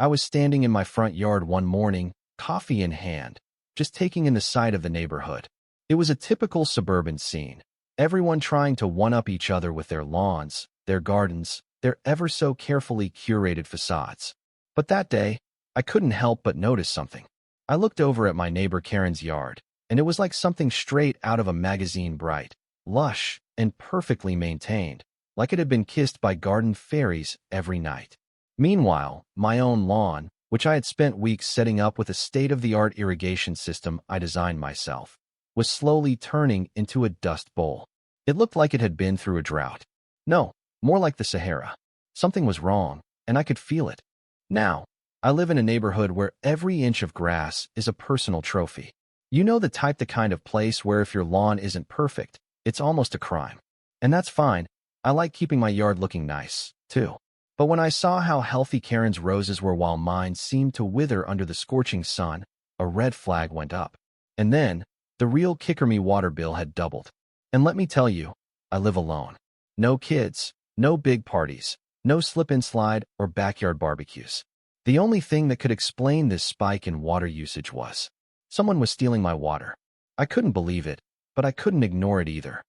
I was standing in my front yard one morning, coffee in hand, just taking in the sight of the neighborhood. It was a typical suburban scene. Everyone trying to one-up each other with their lawns, their gardens, their ever so carefully curated facades. But that day, I couldn't help but notice something. I looked over at my neighbor Karen's yard, and it was like something straight out of a magazine, bright, lush, and perfectly maintained, like it had been kissed by garden fairies every night. Meanwhile, my own lawn, which I had spent weeks setting up with a state-of-the-art irrigation system I designed myself, was slowly turning into a dust bowl. It looked like it had been through a drought. No, more like the Sahara. Something was wrong, and I could feel it. Now, I live in a neighborhood where every inch of grass is a personal trophy. You know, the kind of place where if your lawn isn't perfect, it's almost a crime. And that's fine. I like keeping my yard looking nice, too. But when I saw how healthy Karen's roses were while mine seemed to wither under the scorching sun, a red flag went up. And then, the real kicker, me water bill had doubled. And let me tell you, I live alone. No kids, no big parties, no slip-and-slide or backyard barbecues. The only thing that could explain this spike in water usage was someone was stealing my water. I couldn't believe it, but I couldn't ignore it either.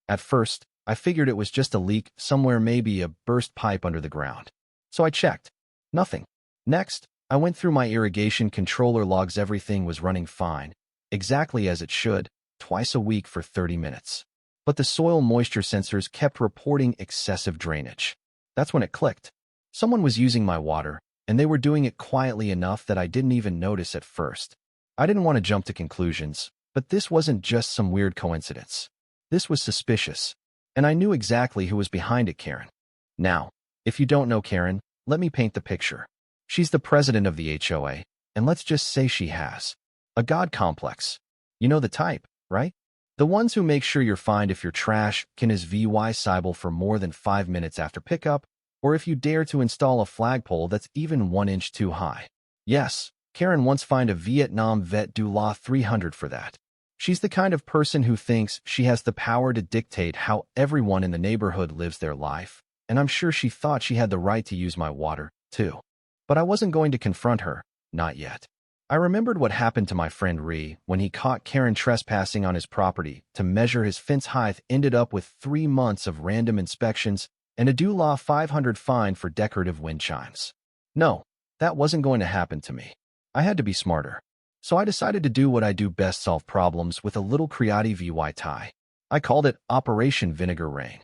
At first, I figured it was just a leak somewhere, maybe a burst pipe under the ground. So I checked. Nothing. Next, I went through my irrigation controller logs. Everything was running fine, exactly as it should, twice a week for 30 minutes. But the soil moisture sensors kept reporting excessive drainage. That's when it clicked. Someone was using my water, and they were doing it quietly enough that I didn't even notice at first. I didn't want to jump to conclusions, but this wasn't just some weird coincidence. This was suspicious, and I knew exactly who was behind it: Karen. Now, if you don't know Karen, let me paint the picture. She's the president of the HOA, and let's just say she has a god complex. You know the type, right? The ones who make sure you're fine if your trash can is visible for more than 5 minutes after pickup, or if you dare to install a flagpole that's even 1 inch too high. Yes, Karen once fined a Vietnam vet du La 300 for that. She's the kind of person who thinks she has the power to dictate how everyone in the neighborhood lives their life, and I'm sure she thought she had the right to use my water, too. But I wasn't going to confront her, not yet. I remembered what happened to my friend Ree when he caught Karen trespassing on his property to measure his fence height. Ended up with 3 months of random inspections and a du La 500 fine for decorative wind chimes. No, that wasn't going to happen to me. I had to be smarter. So I decided to do what I do best: solve problems with a little creative tie. I called it Operation Vinegar Rain.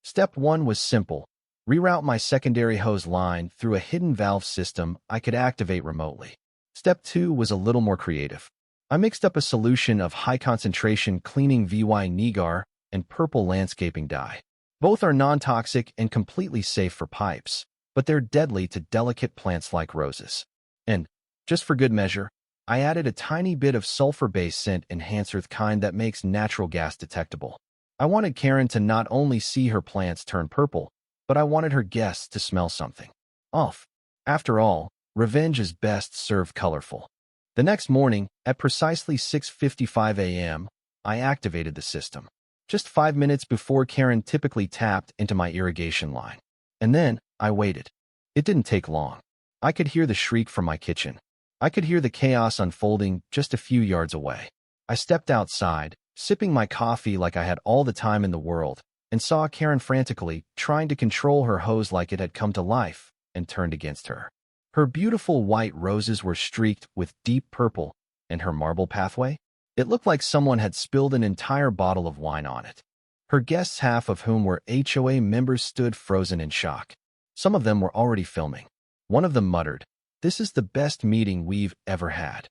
Step 1 was simple: reroute my secondary hose line through a hidden valve system I could activate remotely. Step 2 was a little more creative. I mixed up a solution of high-concentration cleaning Nigar and purple landscaping dye. Both are non-toxic and completely safe for pipes, but they're deadly to delicate plants like roses. And, just for good measure, I added a tiny bit of sulfur-based scent enhancer, the kind that makes natural gas detectable. I wanted Karen to not only see her plants turn purple, but I wanted her guests to smell something off. After all, revenge is best served colorful. The next morning, at precisely 6:55 a.m., I activated the system, just 5 minutes before Karen typically tapped into my irrigation line. And then, I waited. It didn't take long. I could hear the shriek from my kitchen. I could hear the chaos unfolding just a few yards away. I stepped outside, sipping my coffee like I had all the time in the world, and saw Karen frantically trying to control her hose like it had come to life and turned against her. Her beautiful white roses were streaked with deep purple, and her marble pathway? It looked like someone had spilled an entire bottle of wine on it. Her guests, half of whom were HOA members, stood frozen in shock. Some of them were already filming. One of them muttered, "This is the best meeting we've ever had."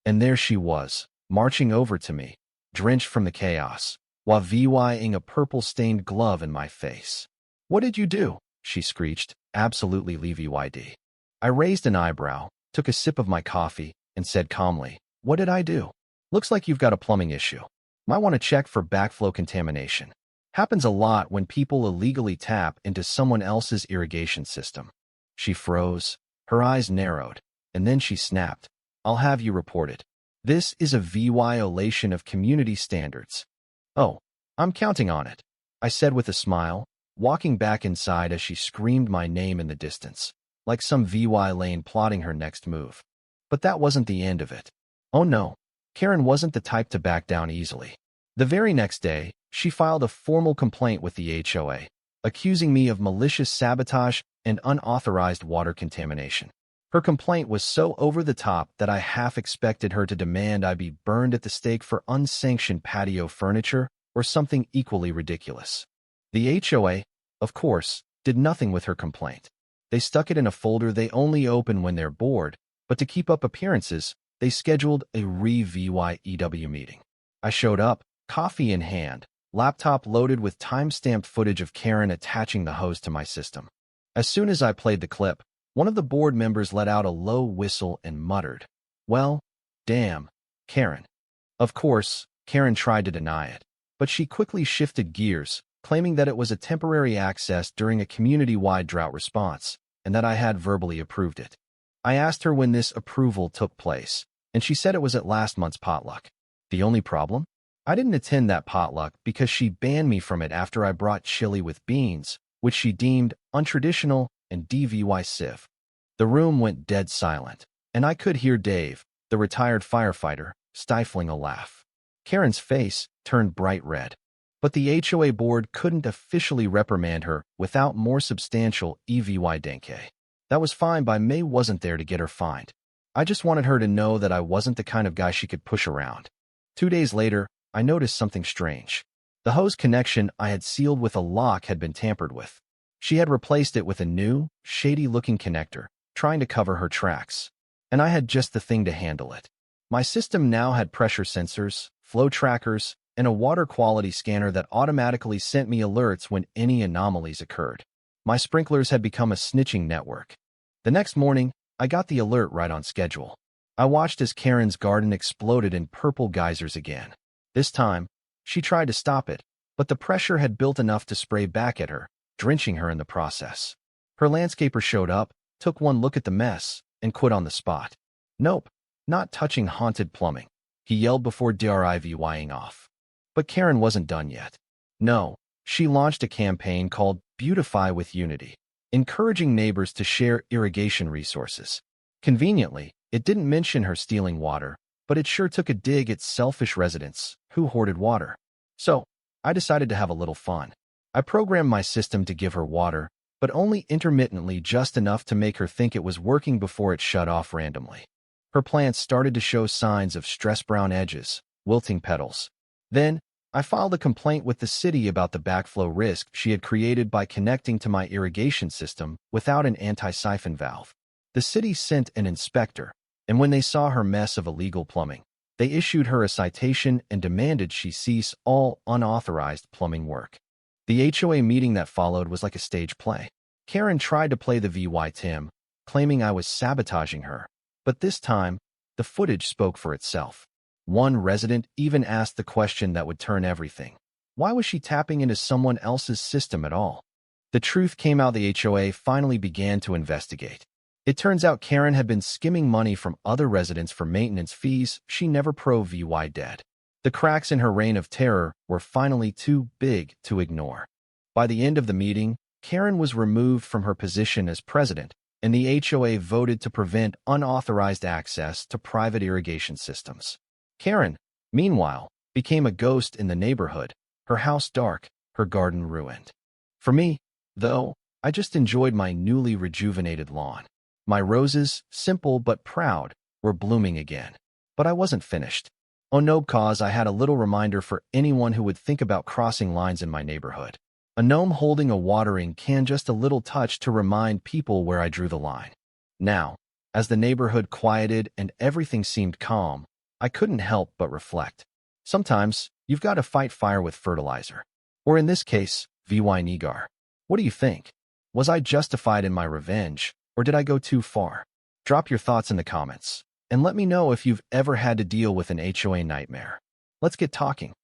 And there she was, marching over to me, drenched from the chaos, while vying a purple-stained glove in my face. "What did you do?" she screeched, absolutely livid. I raised an eyebrow, took a sip of my coffee, and said calmly, "What did I do? Looks like you've got a plumbing issue. Might want to check for backflow contamination. Happens a lot when people illegally tap into someone else's irrigation system." She froze, her eyes narrowed, and then she snapped, "I'll have you reported. This is a violation of community standards." "Oh, I'm counting on it," I said with a smile, walking back inside as she screamed my name in the distance. like some VY lane plotting her next move. But that wasn't the end of it. Oh no, Karen wasn't the type to back down easily. The very next day, she filed a formal complaint with the HOA, accusing me of malicious sabotage and unauthorized water contamination. Her complaint was so over the top that I half expected her to demand I be burned at the stake for unsanctioned patio furniture or something equally ridiculous. The HOA, of course, did nothing with her complaint. They stuck it in a folder they only open when they're bored, but to keep up appearances, they scheduled a re-VYEW meeting. I showed up, coffee in hand, laptop loaded with time-stamped footage of Karen attaching the hose to my system. As soon as I played the clip, one of the board members let out a low whistle and muttered, "Well, damn, Karen." Of course, Karen tried to deny it, but she quickly shifted gears, claiming that it was a temporary access during a community-wide drought response, and that I had verbally approved it. I asked her when this approval took place, and she said it was at last month's potluck. The only problem? I didn't attend that potluck because she banned me from it after I brought chili with beans, which she deemed untraditional and divisive. The room went dead silent, and I could hear Dave, the retired firefighter, stifling a laugh. Karen's face turned bright red, but the HOA board couldn't officially reprimand her without more substantial evidence. That was fine by me. Wasn't there to get her fined. I just wanted her to know that I wasn't the kind of guy she could push around. 2 days later, I noticed something strange. The hose connection I had sealed with a lock had been tampered with. She had replaced it with a new, shady-looking connector, trying to cover her tracks. And I had just the thing to handle it. My system now had pressure sensors, flow trackers, and a water quality scanner that automatically sent me alerts when any anomalies occurred. My sprinklers had become a snitching network. The next morning, I got the alert right on schedule. I watched as Karen's garden exploded in purple geysers again. This time, she tried to stop it, but the pressure had built enough to spray back at her, drenching her in the process. Her landscaper showed up, took one look at the mess, and quit on the spot. "Nope, not touching haunted plumbing," he yelled before driving off. But Karen wasn't done yet. No, she launched a campaign called Beautify with Unity, encouraging neighbors to share irrigation resources. Conveniently, it didn't mention her stealing water, but it sure took a dig at selfish residents who hoarded water. So, I decided to have a little fun. I programmed my system to give her water, but only intermittently, just enough to make her think it was working before it shut off randomly. Her plants started to show signs of stress-brown edges, wilting petals. Then, I filed a complaint with the city about the backflow risk she had created by connecting to my irrigation system without an anti-siphon valve. The city sent an inspector, and when they saw her mess of illegal plumbing, they issued her a citation and demanded she cease all unauthorized plumbing work. The HOA meeting that followed was like a stage play. Karen tried to play the VY Tim, claiming I was sabotaging her, but this time, the footage spoke for itself. One resident even asked the question that would turn everything. Why was she tapping into someone else's system at all? The truth came out. The HOA finally began to investigate. It turns out Karen had been skimming money from other residents for maintenance fees she never provided. The cracks in her reign of terror were finally too big to ignore. By the end of the meeting, Karen was removed from her position as president, and the HOA voted to prevent unauthorized access to private irrigation systems. Karen, meanwhile, became a ghost in the neighborhood, her house dark, her garden ruined. For me, though, I just enjoyed my newly rejuvenated lawn. My roses, simple but proud, were blooming again. But I wasn't finished. Oh no, cause I had a little reminder for anyone who would think about crossing lines in my neighborhood. A gnome holding a watering can, just a little touch to remind people where I drew the line. Now, as the neighborhood quieted and everything seemed calm, I couldn't help but reflect. Sometimes, you've got to fight fire with fertilizer. Or in this case, VY Nigar. What do you think? Was I justified in my revenge, or did I go too far? Drop your thoughts in the comments, and let me know if you've ever had to deal with an HOA nightmare. Let's get talking.